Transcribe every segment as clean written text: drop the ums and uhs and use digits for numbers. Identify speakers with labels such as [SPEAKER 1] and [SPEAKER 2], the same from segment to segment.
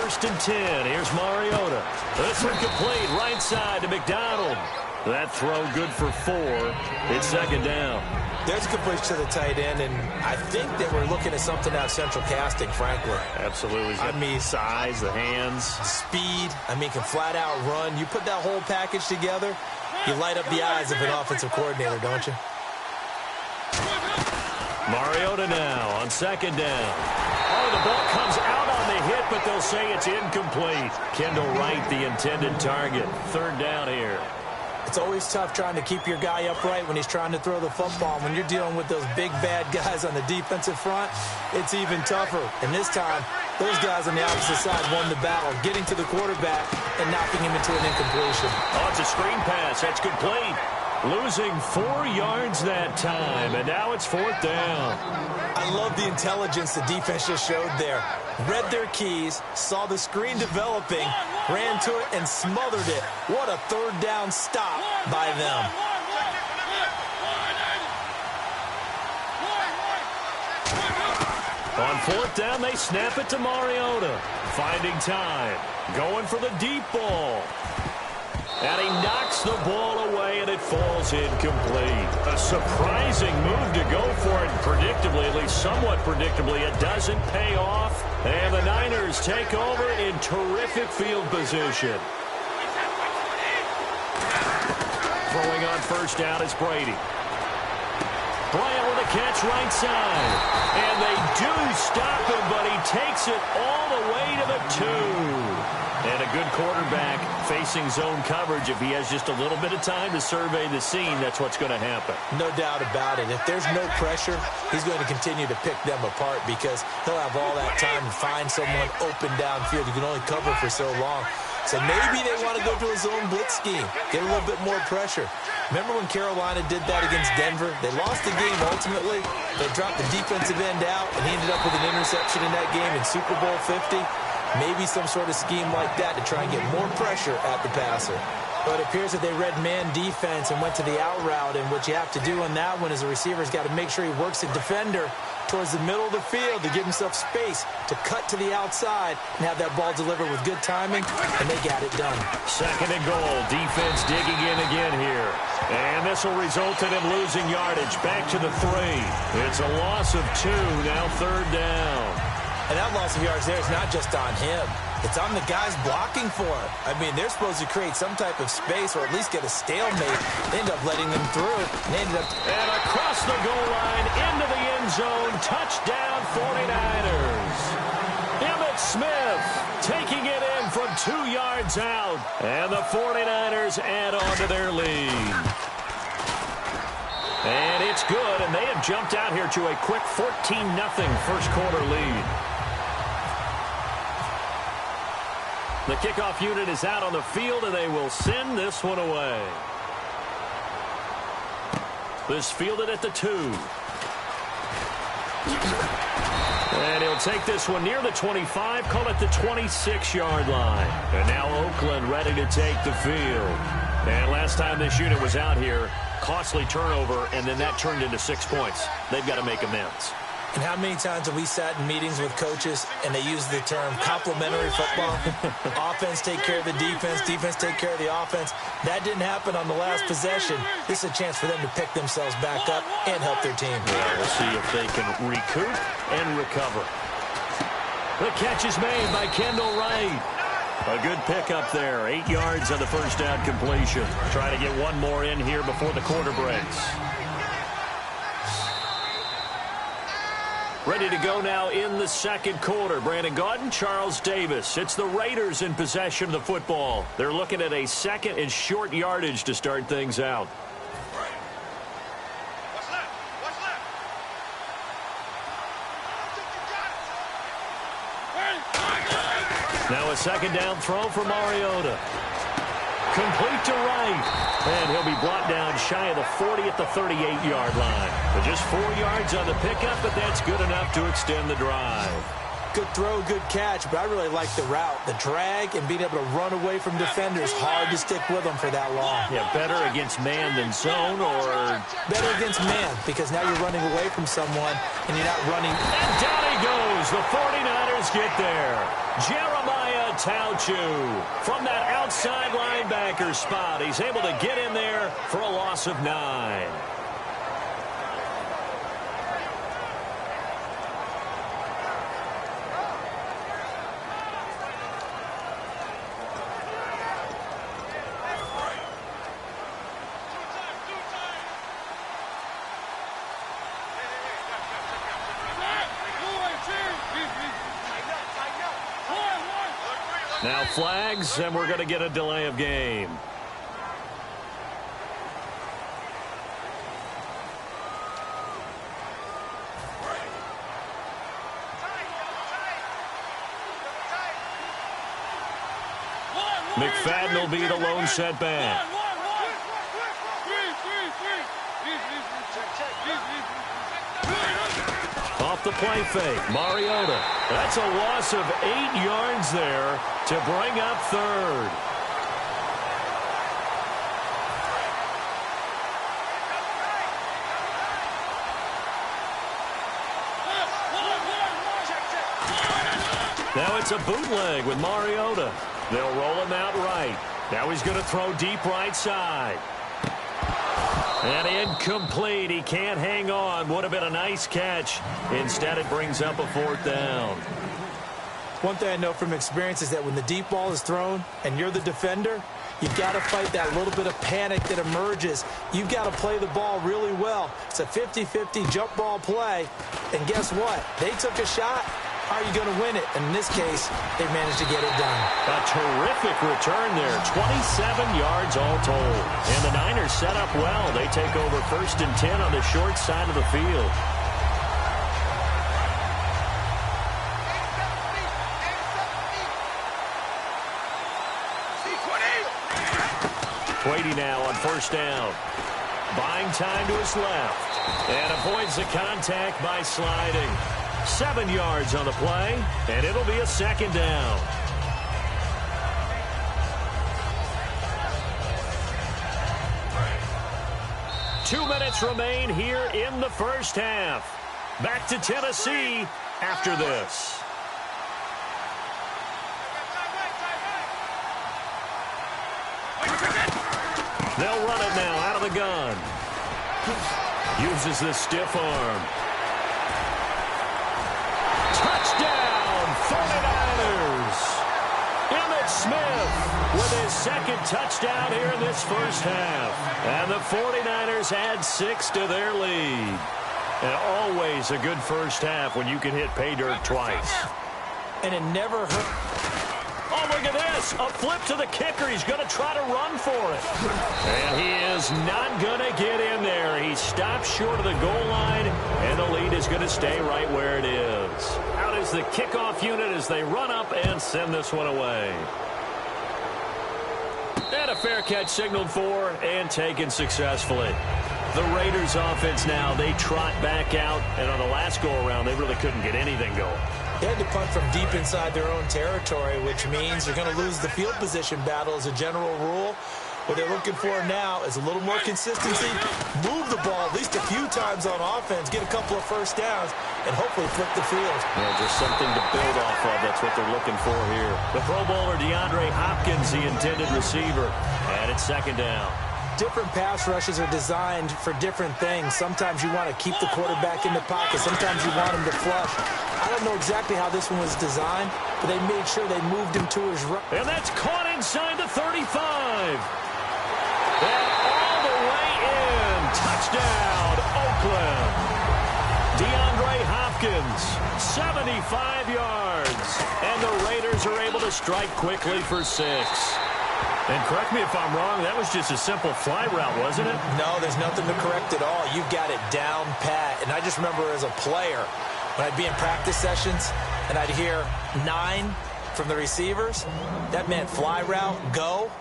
[SPEAKER 1] 1st and 10. Here's Mariota. This one complete right side to McDonald. That throw good for 4. It's 2nd down.
[SPEAKER 2] There's a completion to the tight end, and I think that we're looking at something out of central casting, frankly.
[SPEAKER 1] Absolutely.
[SPEAKER 2] I mean,
[SPEAKER 1] size, the hands.
[SPEAKER 2] Speed. I mean, can flat out run. You put that whole package together, you light up the eyes of an offensive coordinator, don't you?
[SPEAKER 1] Mariota now on 2nd down. Oh, the ball comes out on the hit, but they'll say it's incomplete. Kendall Wright, the intended target. 3rd down here.
[SPEAKER 2] It's always tough trying to keep your guy upright when he's trying to throw the football. When you're dealing with those big, bad guys on the defensive front, it's even tougher. And this time, those guys on the opposite side won the battle, getting to the quarterback and knocking him into an incompletion.
[SPEAKER 1] Oh, it's a screen pass. That's complete. Losing 4 yards that time, and now it's 4th down.
[SPEAKER 2] I love the intelligence the defense just showed there. Read their keys, saw the screen developing, ran to it, and smothered it. What a 3rd down stop by them.
[SPEAKER 1] On 4th down, they snap it to Mariota. Finding time. Going for the deep ball. And he knocks the ball away, and it falls incomplete. A surprising move to go for it. Predictably, at least somewhat predictably, it doesn't pay off. And the Niners take over in terrific field position. Throwing on 1st down is Brady. Bryant with a catch right side. And they do stop him, but he takes it all the way to the 2. And a good quarterback facing zone coverage. If he has just a little bit of time to survey the scene, that's what's going to happen.
[SPEAKER 2] No doubt about it. If there's no pressure, he's going to continue to pick them apart because he'll have all that time to find someone open downfield. You can only cover for so long. So maybe they want to go to a zone blitz scheme, get a little bit more pressure. Remember when Carolina did that against Denver? They lost the game ultimately. They dropped the defensive end out, and he ended up with an interception in that game in Super Bowl 50. Maybe some sort of scheme like that to try and get more pressure at the passer. But it appears that they read man defense and went to the out route, and what you have to do on that one is the receiver's got to make sure he works the defender towards the middle of the field to give himself space to cut to the outside and have that ball delivered with good timing, and they got it done.
[SPEAKER 1] 2nd and goal. Defense digging in again here. And this will result in him losing yardage. Back to the 3. It's a loss of 2, now 3rd down.
[SPEAKER 2] And that loss of yards there is not just on him. It's on the guys blocking for it. I mean, they're supposed to create some type of space or at least get a stalemate. They end up letting them through. And
[SPEAKER 1] across the goal line, into the end zone, touchdown 49ers. Emmitt Smith taking it in from 2 yards out. And the 49ers add on to their lead. And it's good, and they have jumped out here to a quick 14-0 first quarter lead. The kickoff unit is out on the field, and they will send this one away. This fielded at the 2. And he'll take this one near the 25, call it the 26-yard line. And now Oakland ready to take the field. And last time this unit was out here, costly turnover, and then that turned into 6 points. They've got to make amends.
[SPEAKER 2] And how many times have we sat in meetings with coaches and they use the term complementary football? Offense take care of the defense, defense take care of the offense. That didn't happen on the last possession. This is a chance for them to pick themselves back up and help their team.
[SPEAKER 1] Yeah, we'll see if they can recoup and recover. The catch is made by Kendall Wright. A good pickup there. 8 yards on the first down completion. Trying to get one more in here before the quarter breaks. Ready to go now in the second quarter. Brandon Gaudin, Charles Davis. It's the Raiders in possession of the football. They're looking at a 2nd and short yardage to start things out. Now a 2nd down throw for Mariota. Complete to Wright. And he'll be brought down shy of the 40 at the 38-yard line. But just 4 yards on the pickup, but that's good enough to extend the drive.
[SPEAKER 2] Good throw, good catch, but I really like the route. The drag and being able to run away from defenders. Hard to stick with them for that long.
[SPEAKER 1] Yeah, better against man than zone, or...
[SPEAKER 2] Better against man, because now you're running away from someone and you're not running.
[SPEAKER 1] And down he goes. as the 49ers get there. Jeremiah Tauchu from that outside linebacker spot. He's able to get in there for a loss of 9. Now flags, and we're going to get a delay of game. McFadden will be the lone setback. Off the play fake, Mariota. That's a loss of 8 yards there to bring up third. Now it's a bootleg with Mariota. They'll roll him out right. Now he's going to throw deep right side. And incomplete. He can't hang on. Would have been a nice catch. Instead, it brings up a 4th down.
[SPEAKER 2] One thing I know from experience is that when the deep ball is thrown and you're the defender, you've got to fight that little bit of panic that emerges. You've got to play the ball really well. It's a 50-50 jump ball play. And guess what? They took a shot. How are you going to win it? And in this case, they managed to get it done.
[SPEAKER 1] A terrific return there. 27 yards all told. And the Niners set up well. They take over 1st and 10 on the short side of the field. Brady now on 1st down. Buying time to his left. And avoids the contact by sliding. 7 yards on the play, and it'll be a 2nd down. Two minutes remain here in the first half. Back to Tennessee after this. They'll run it now out of the gun. Uses the stiff arm. Touchdown, 49ers. Emmitt Smith with his 2nd touchdown here in this first half. And the 49ers add 6 to their lead. And always a good first half when you can hit pay dirt twice.
[SPEAKER 2] And it never hurt.
[SPEAKER 1] Oh, look at this. A flip to the kicker. He's going to try to run for it. And he is not going to get in there. He stops short of the goal line, and the lead is going to stay right where it is. Out is the kickoff unit as they run up and send this one away. And a fair catch signaled for and taken successfully. The Raiders offense now, they trot back out, and on the last go-around, they really couldn't get anything going.
[SPEAKER 2] They had to punt from deep inside their own territory, which means they're going to lose the field position battle as a general rule. What they're looking for now is a little more consistency, move the ball at least a few times on offense, get a couple of first downs, and hopefully flip the field.
[SPEAKER 1] Yeah, just something to build off of. That's what they're looking for here. The Pro Bowler DeAndre Hopkins, the intended receiver, and it's 2nd down.
[SPEAKER 2] Different pass rushes are designed for different things. Sometimes you want to keep the quarterback in the pocket. Sometimes you want him to flush. I don't know exactly how this one was designed, but they made sure they moved him to his right.
[SPEAKER 1] And that's caught inside the 35. And all the way in. Touchdown, Oakland. DeAndre Hopkins, 75 yards. And the Raiders are able to strike quickly for 6. And correct me if I'm wrong, that was just a simple fly route, wasn't it?
[SPEAKER 2] No, there's nothing to correct at all. You've got it down pat. And I just remember as a player, when I'd be in practice sessions and I'd hear 9 from the receivers, that meant fly route, go,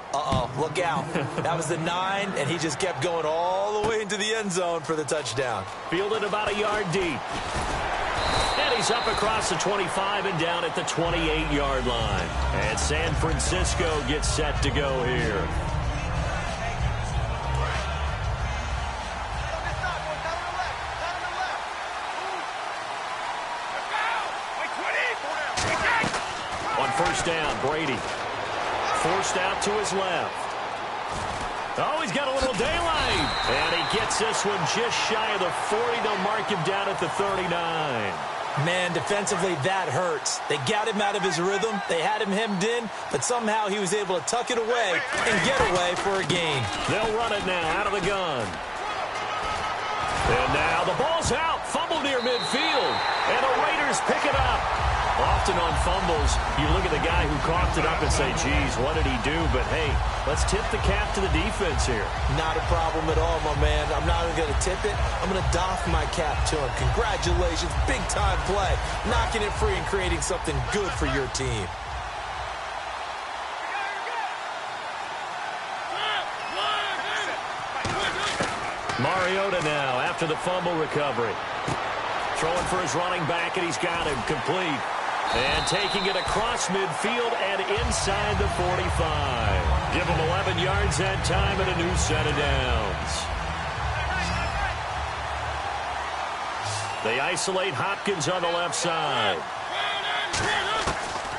[SPEAKER 2] look out. That was the 9, and he just kept going all the way into the end zone for the touchdown.
[SPEAKER 1] Fielded about a yard deep. And he's up across the 25 and down at the 28-yard line. And San Francisco gets set to go here. first down. Brady forced out to his left. Oh, he's got a little daylight. And he gets this one just shy of the 40. They'll mark him down at the 39.
[SPEAKER 2] Man, defensively, that hurts. They got him out of his rhythm. They had him hemmed in, but somehow he was able to tuck it away and get away for a gain.
[SPEAKER 1] They'll run it now out of the gun. And now the ball's out. Fumble near midfield. And the Raiders pick it up. Often on fumbles, you look at the guy who coughed it up and say, geez, what did he do? But, hey, let's tip the cap to the defense here.
[SPEAKER 2] Not a problem at all, my man. I'm not even going to tip it. I'm going to doff my cap to him. Congratulations. Big-time play. Knocking it free and creating something good for your team.
[SPEAKER 1] Mariota now after the fumble recovery. Throwing for his running back, and he's got him complete. And taking it across midfield and inside the 45. Give him 11 yards that time and a new set of downs. They isolate Hopkins on the left side.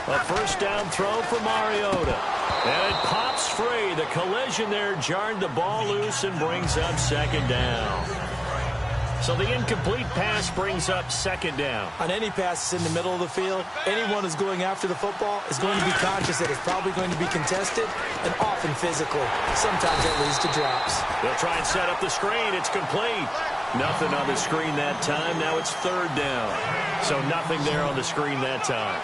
[SPEAKER 1] A first down throw for Mariota. And it pops free. The collision there jarred the ball loose and brings up second down. So the incomplete pass brings up second down.
[SPEAKER 2] On any pass that's in the middle of the field, anyone who's going after the football is going to be conscious that it's probably going to be contested and often physical. Sometimes that leads to drops.
[SPEAKER 1] They'll try and set up the screen. It's complete. Nothing on the screen that time. Now it's third down. So nothing there on the screen that time.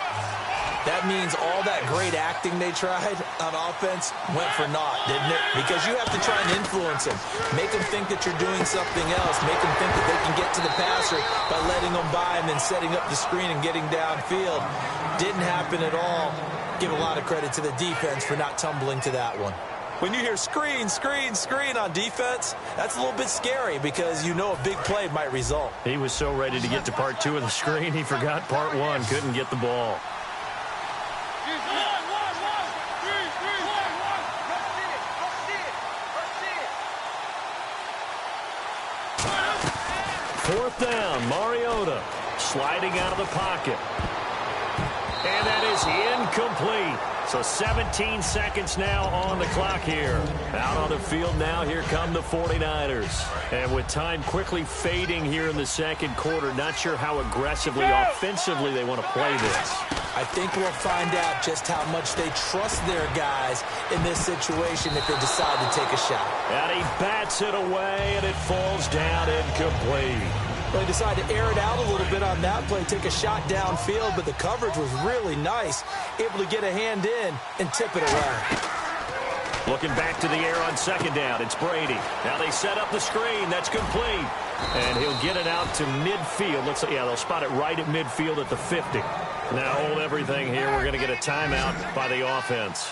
[SPEAKER 2] That means all that great acting they tried on offense went for naught, didn't it? Because you have to try and influence them. Make them think that you're doing something else. Make them think that they can get to the passer by letting them by and then setting up the screen and getting downfield. Didn't happen at all. Give a lot of credit to the defense for not tumbling to that one. When you hear screen, screen, screen on defense, that's a little bit scary because you know a big play might result.
[SPEAKER 1] He was so ready to get to part two of the screen, he forgot part one, couldn't get the ball. Fourth down, Mariota sliding out of the pocket. And that is incomplete. So 17 seconds now on the clock here. Out on the field now, here come the 49ers. And with time quickly fading here in the second quarter, not sure how aggressively, offensively they want to play this.
[SPEAKER 2] I think we'll find out just how much they trust their guys in this situation if they decide to take a shot.
[SPEAKER 1] And he bats it away, and it falls down incomplete.
[SPEAKER 2] They decided to air it out a little bit on that play, take a shot downfield, but the coverage was really nice, able to get a hand in and tip it away.
[SPEAKER 1] Looking back to the air on second down, it's Brady. Now they set up the screen. That's complete. And he'll get it out to midfield. Looks like, yeah, they'll spot it right at midfield at the 50. Now hold everything here. We're going to get a timeout by the offense.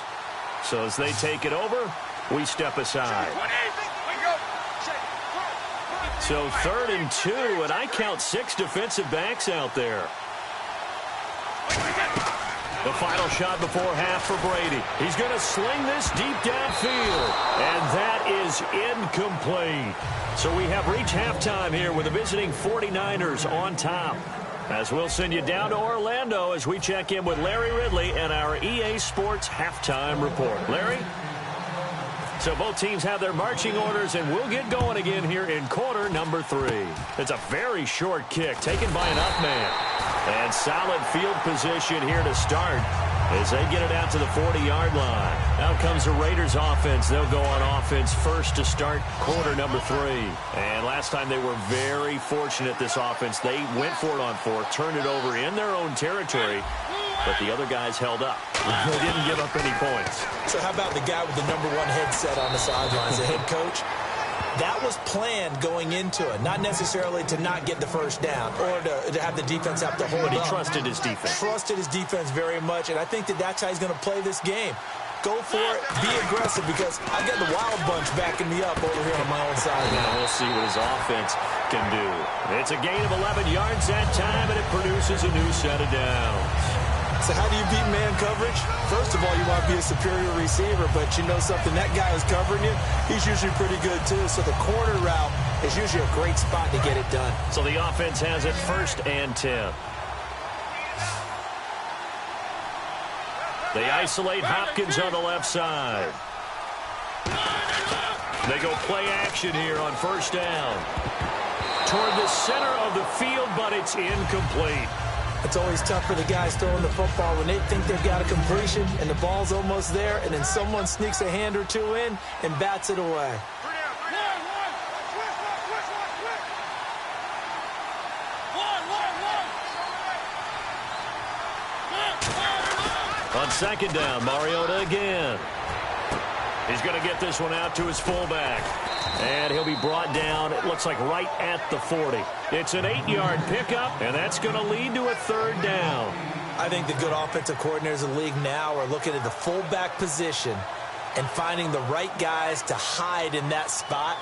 [SPEAKER 1] So as they take it over, we step aside. So 3rd and 2, and I count 6 defensive backs out there. The final shot before half for Brady. He's going to sling this deep downfield, and that is incomplete. So we have reached halftime here with the visiting 49ers on top. As we'll send you down to Orlando as we check in with Larry Ridley and our EA Sports halftime report. Larry? So both teams have their marching orders, and we'll get going again here in quarter number 3. It's a very short kick taken by an up man. And solid field position here to start as they get it out to the 40-yard line. Out comes the Raiders offense. They'll go on offense first to start quarter number 3. And last time they were very fortunate, this offense. They went for it on 4, turned it over in their own territory, but the other guys held up. They didn't give up any points.
[SPEAKER 2] So how about the guy with the #1 headset on the sidelines, the head coach? That was planned going into it, not necessarily to not get the first down or to have the defense have to hold up.
[SPEAKER 1] But he trusted his defense.
[SPEAKER 2] Trusted his defense very much, and I think that that's how he's going to play this game. Go for it, be aggressive, because I've got the Wild Bunch backing me up over here on my own side.
[SPEAKER 1] Yeah, we'll see what his offense can do. It's a gain of 11 yards that time, and it produces a new set of downs.
[SPEAKER 2] So how do you beat man coverage? First of all, you want to be a superior receiver, but you know something, that guy who's covering you, he's usually pretty good too. So the corner route is usually a great spot to get it done.
[SPEAKER 1] So the offense has it 1st and 10. They isolate Hopkins on the left side. They go play action here on first down. Toward the center of the field, but it's incomplete.
[SPEAKER 2] It's always tough for the guys throwing the football when they think they've got a completion and the ball's almost there, and then someone sneaks a hand or two in and bats it away.
[SPEAKER 1] On second down, Mariota again. He's going to get this one out to his fullback. And he'll be brought down, it looks like right at the 40. It's an 8-yard pickup, and that's going to lead to a third down.
[SPEAKER 2] I think the good offensive coordinators in the league now are looking at the fullback position and finding the right guys to hide in that spot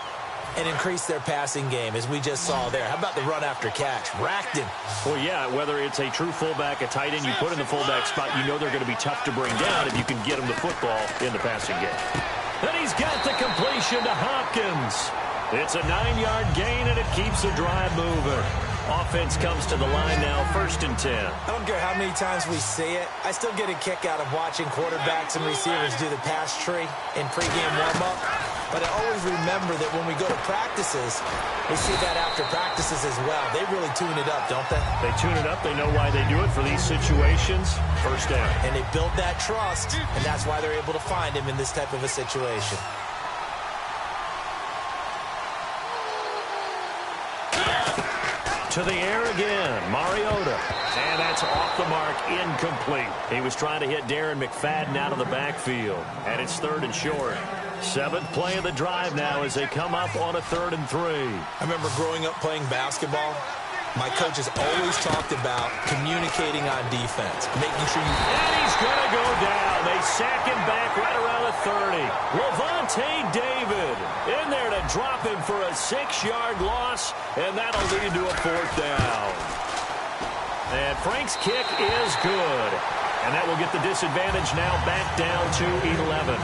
[SPEAKER 2] and increase their passing game, as we just saw there. How about the run after catch? Racked him.
[SPEAKER 1] Well, yeah, whether it's a true fullback, a tight end you put in the fullback spot, you know they're going to be tough to bring down if you can get them the football in the passing game. And he's got the completion to Hopkins. It's a 9-yard gain, and it keeps the drive moving. Offense comes to the line now, 1st and 10.
[SPEAKER 2] I don't care how many times we say it. I still get a kick out of watching quarterbacks and receivers do the pass tree in pregame warm-up. But I always remember that when we go to practices, we see that after practices as well. They really tune it up, don't they?
[SPEAKER 1] They tune it up. They know why they do it for these situations. First down.
[SPEAKER 2] And they build that trust, and that's why they're able to find him in this type of a situation.
[SPEAKER 1] To the air again, Mariota. And that's off the mark, incomplete. He was trying to hit Darren McFadden out of the backfield. And it's 3rd and short. 7th play of the drive now as they come up on a 3rd and 3.
[SPEAKER 2] I remember growing up playing basketball. My coaches always talked about communicating on defense, making sure you...
[SPEAKER 1] And he's going to go down. They sack him back right around the 30. Levante David in there to drop him for a 6-yard loss, and that'll lead to a 4th down. And Frank's kick is good. And that will get the disadvantage now back down to 11.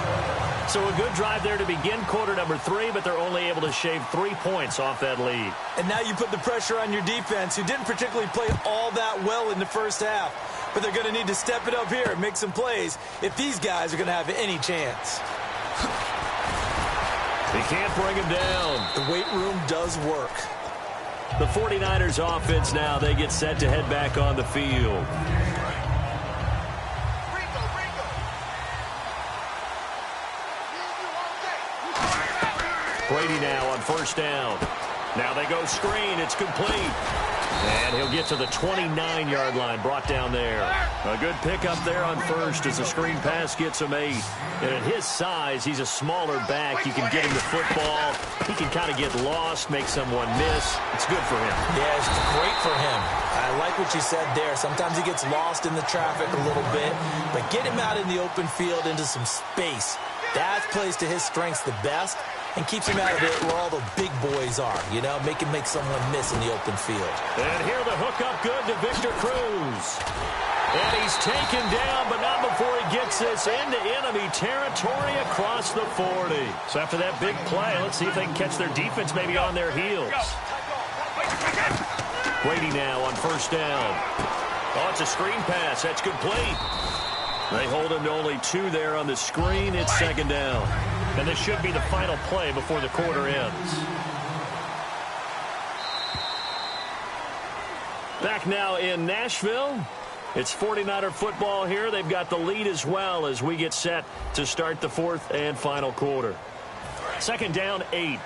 [SPEAKER 1] So a good drive there to begin quarter number 3, but they're only able to shave 3 points off that lead.
[SPEAKER 2] And now you put the pressure on your defense, who didn't particularly play all that well in the first half. But they're going to need to step it up here and make some plays if these guys are going to have any chance.
[SPEAKER 1] He can't bring him down.
[SPEAKER 2] The weight room does work.
[SPEAKER 1] The 49ers offense now, they get set to head back on the field. Brady now on first down. Now they go screen. It's complete. And he'll get to the 29-yard line, brought down there. A good pickup there on first as the screen pass gets him 8. And at his size, he's a smaller back. You can get him the football. He can kind of get lost, make someone miss. It's good for him.
[SPEAKER 2] Yeah, it's great for him. I like what you said there. Sometimes he gets lost in the traffic a little bit. But get him out in the open field into some space. That plays to his strengths the best and keeps him out of it where all the big boys are, you know, make someone miss in the open field.
[SPEAKER 1] And here the hookup good to Victor Cruz. And he's taken down, but not before he gets this into enemy territory across the 40. So after that big play, let's see if they can catch their defense maybe on their heels. Brady now on first down. Oh, it's a screen pass. That's complete. They hold him to only 2 there on the screen. It's second down. And this should be the final play before the quarter ends. Back now in Nashville. It's 49er football here. They've got the lead as well as we get set to start the 4th and final quarter. Second down, 8.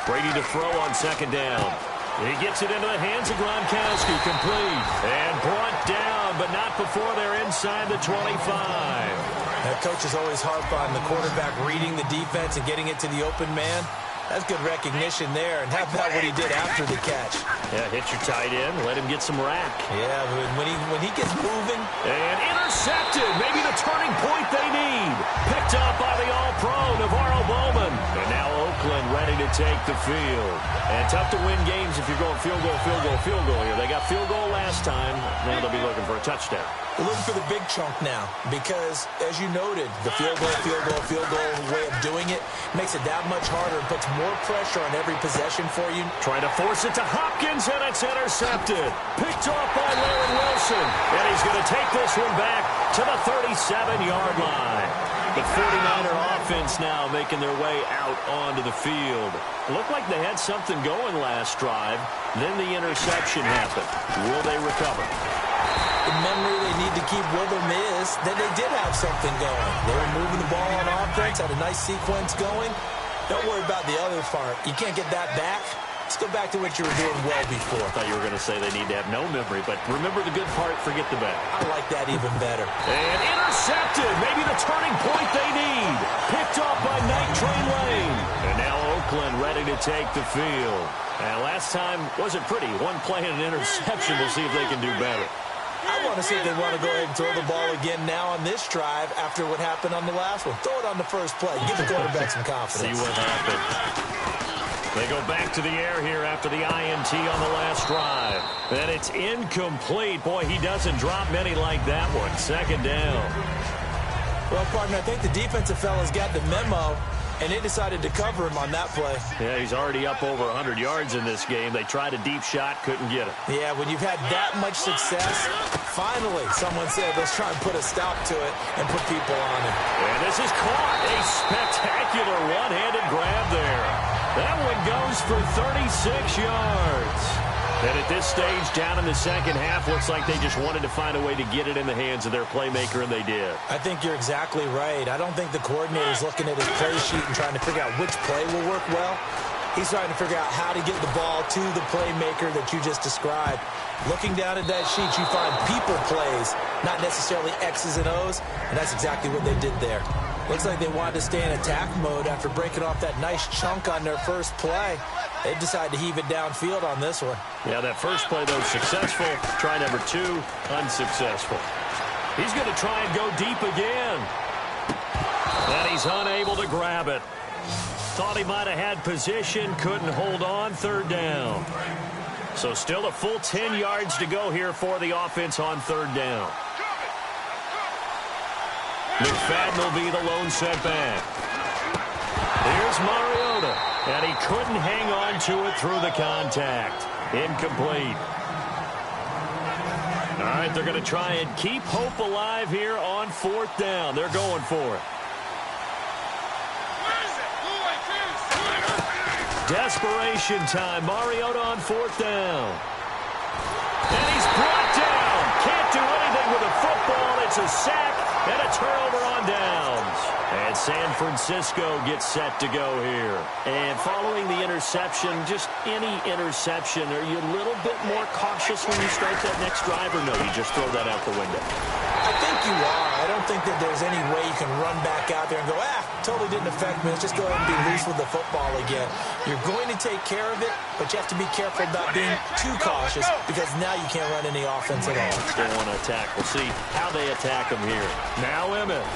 [SPEAKER 1] Brady to throw on second down. He gets it into the hands of Gronkowski, complete. And brought down, but not before they're inside the 25.
[SPEAKER 2] That coaches always harp on the quarterback reading the defense and getting it to the open man. That's good recognition there. And how about what he did after the catch?
[SPEAKER 1] Yeah, hit your tight end, let him get some rack.
[SPEAKER 2] Yeah, when he gets moving.
[SPEAKER 1] And intercepted, maybe the turning point they need. Picked up by the All-Pro, Navarro Bowman. And now Oakland ready to to take the field. And tough to win games if you're going field goal, field goal, field goal here. They got field goal last time. Now they'll be looking for a touchdown.
[SPEAKER 2] We're looking for the big chunk now because, as you noted, the field goal way of doing it makes it that much harder and puts more pressure on every possession for you.
[SPEAKER 1] Trying to force it to Hopkins, and it's intercepted. Picked off by Larry Wilson. And he's going to take this one back to the 37-yard line. The 49er offense now making their way out onto the field. Looked like they had something going last drive. Then the interception happened. Will they recover?
[SPEAKER 2] The memory they need to keep with them is that they did have something going. They were moving the ball on offense, had a nice sequence going. Don't worry about the other part. You can't get that back. Let's go back to what you were doing well before.
[SPEAKER 1] I thought you were going to say they need to have no memory, but remember the good part, forget the bad.
[SPEAKER 2] I like that even better.
[SPEAKER 1] And intercepted. Maybe the turning point they need. Picked off by Night Train Lane. And now Oakland ready to take the field. And last time wasn't pretty. One play and an interception. We'll see if they can do better.
[SPEAKER 2] I want to see if they want to go ahead and throw the ball again now on this drive after what happened on the last one. Throw it on the first play. Give the quarterback some confidence.
[SPEAKER 1] See what happens. They go back to the air here after the INT on the last drive. And it's incomplete. Boy, he doesn't drop many like that one. Second down.
[SPEAKER 2] Well, partner, I think the defensive fellas got the memo, and they decided to cover him on that play.
[SPEAKER 1] Yeah, he's already up over 100 yards in this game. They tried a deep shot, couldn't get it.
[SPEAKER 2] Yeah, when you've had that much success, finally someone said, let's try and put a stop to it and put people on it.
[SPEAKER 1] And this is caught. A spectacular one-handed grab there. That one goes for 36 yards. And at this stage, down in the second half, looks like they just wanted to find a way to get it in the hands of their playmaker, and they did.
[SPEAKER 2] I think you're exactly right. I don't think the coordinator's looking at his play sheet and trying to figure out which play will work well. He's trying to figure out how to get the ball to the playmaker that you just described. Looking down at that sheet, you find people plays, not necessarily X's and O's, and that's exactly what they did there. Looks like they wanted to stay in attack mode after breaking off that nice chunk on their first play. They decided to heave it downfield on this one.
[SPEAKER 1] Yeah, that first play, though, successful. Try number two, unsuccessful. He's going to try and go deep again. And he's unable to grab it. Thought he might have had position, couldn't hold on, third down. So still a full 10 yards to go here for the offense on third down. McFadden will be the lone setback. Here's Mariota, and he couldn't hang on to it through the contact. Incomplete. All right, they're going to try and keep hope alive here on fourth down. They're going for it. Desperation time. Mariota on fourth down. And he's brought down. Can't do anything with a football. It's a sack and a turnover on downs. And San Francisco gets set to go here. And following the interception, just any interception, are you a little bit more cautious when you start that next drive, or no, you just throw that out the window?
[SPEAKER 2] I think you are. I don't think that there's any way you can run back out there and go, totally didn't affect me. Let's just go ahead and be loose with the football again. You're going to take care of it, but you have to be careful about being too cautious because now you can't run any offense at all.
[SPEAKER 1] They want to attack. We'll see how they attack them here. Now Emmett.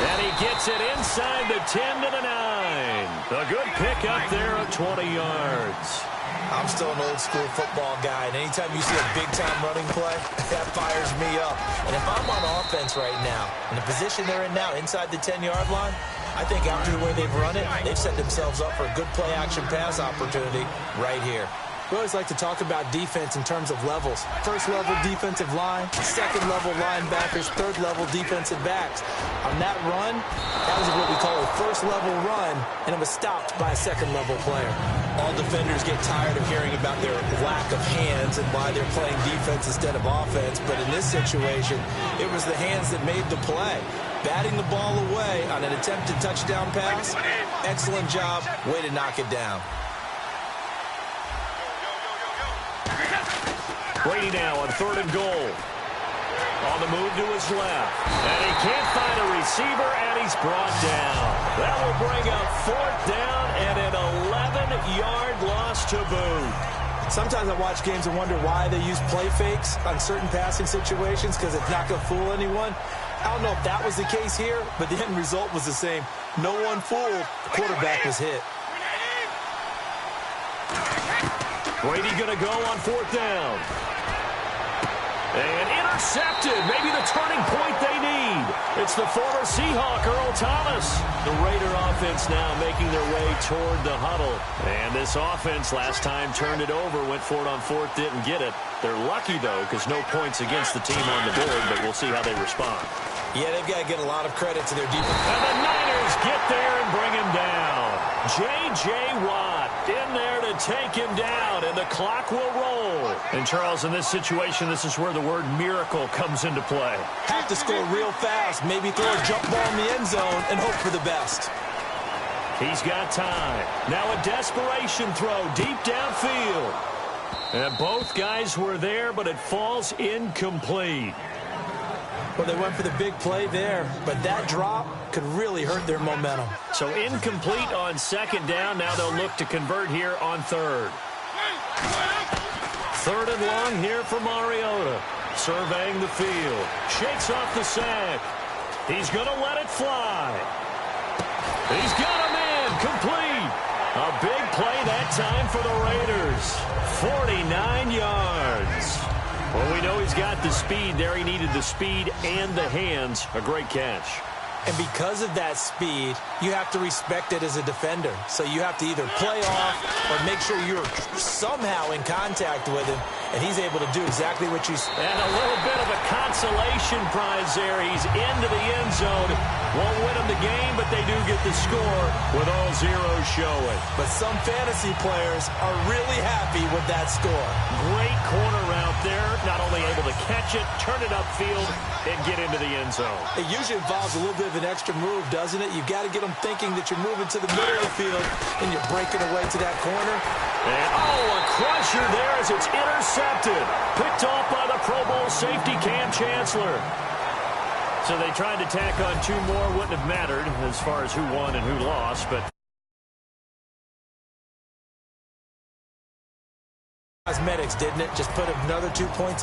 [SPEAKER 1] And he gets it inside the 10 to the 9. A good pick up there of 20 yards.
[SPEAKER 2] I'm still an old-school football guy, and anytime you see a big-time running play, that fires me up. And if I'm on offense right now, in the position they're in now, inside the 10-yard line, I think after the way they've run it, they've set themselves up for a good play-action pass opportunity right here. We always like to talk about defense in terms of levels. First-level defensive line, second-level linebackers, third-level defensive backs. On that run, that was what we call a first-level run, and it was stopped by a second-level player. All defenders get tired of hearing about their lack of hands and why they're playing defense instead of offense, but in this situation, it was the hands that made the play. Batting the ball away on an attempted touchdown pass, excellent job, way to knock it down.
[SPEAKER 1] Brady now on third and goal. On the move to his left. And he can't find a receiver, and he's brought down. That will bring up fourth down and an 11-yard loss to boot. Sometimes I watch games and wonder why they use play fakes on certain passing situations because it's not going to fool anyone. I don't know if that was the case here, but the end result was the same. No one fooled. The quarterback was hit. Brady going to go on 4th down. And intercepted. Maybe the turning point they need. It's the former Seahawk, Earl Thomas. The Raider offense now making their way toward the huddle. And this offense last time turned it over, went for it on 4th, didn't get it. They're lucky, though, because no points against the team on the board, but we'll see how they respond.
[SPEAKER 2] Yeah, they've got to get a lot of credit to their defense.
[SPEAKER 1] And the Niners get there and bring him down. J.J. Watt in there to take him down, and the clock will roll. And, Charles, in this situation, this is where the word miracle comes into play.
[SPEAKER 2] Have to score real fast, maybe throw a jump ball in the end zone and hope for the best.
[SPEAKER 1] He's got time. Now a desperation throw deep downfield. And both guys were there, but it falls incomplete.
[SPEAKER 2] Well, they went for the big play there, but that drop could really hurt their momentum.
[SPEAKER 1] So incomplete on 2nd down. Now they'll look to convert here on 3rd. 3rd and long here for Mariota. Surveying the field. Shakes off the sack. He's going to let it fly. He's got him in. Complete. A big play that time for the Raiders. 49 yards. Well, we know he's got the speed there. He needed the speed and the hands. A great catch.
[SPEAKER 2] And because of that speed, you have to respect it as a defender. So you have to either play off or make sure you're somehow in contact with him, and he's able to do exactly what you said.
[SPEAKER 1] And a little bit of a consolation prize there. He's into the end zone. Won't win him the game, but they do get the score with all zeros showing.
[SPEAKER 2] But some fantasy players are really happy with that score.
[SPEAKER 1] Great corner route there. Not only able to catch it, turn it upfield, and get into the end zone.
[SPEAKER 2] It usually involves a little bit of an extra move, doesn't it? You've got to get them thinking that you're moving to the middle of the field and you're breaking away to that corner.
[SPEAKER 1] And, a crusher there as it's intercepted. Picked off by the Pro Bowl safety Cam Chancellor. So they tried to tack on 2 more. Wouldn't have mattered as far as who won and who lost, but
[SPEAKER 2] cosmetics, didn't it? Just put another 2 points